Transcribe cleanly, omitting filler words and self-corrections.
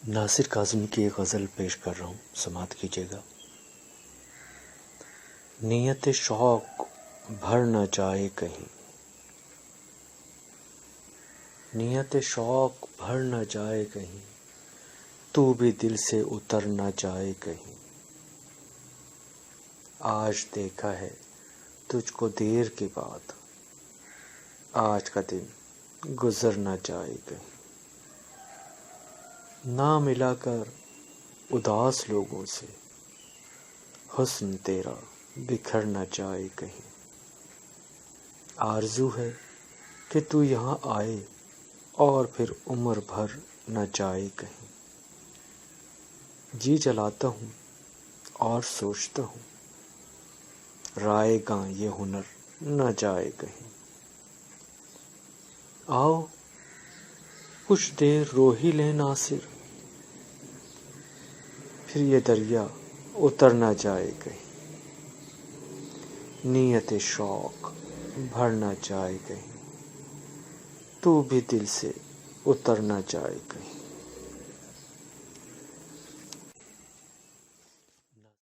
ناصر کاظم کی ایک غزل پیش کر رہا ہوں، سماعت کیجیے گا۔ نیت شوق بھر نہ جائے کہیں، نیت شوق بھر نہ جائے کہیں، تو بھی دل سے اتر نہ جائے کہیں۔ آج دیکھا ہے تجھ کو دیر کے بعد، آج کا دن گزر نہ جائے کہیں۔ نہ ملا کر اداس لوگوں سے، حسن تیرا بکھر نہ جائے کہیں۔ آرزو ہے کہ تو یہاں آئے اور پھر عمر بھر نہ جائے کہیں۔ جی جلاتا ہوں اور سوچتا ہوں، رائے گاں یہ ہنر نہ جائے کہیں۔ آؤ کچھ دیر رو ہی لیں ناصر، پھر یہ دریا اتر نہ جائے کہیں۔ نیت شوق بھر نہ جائے کہیں، تو بھی دل سے اتر نہ جائے کہیں۔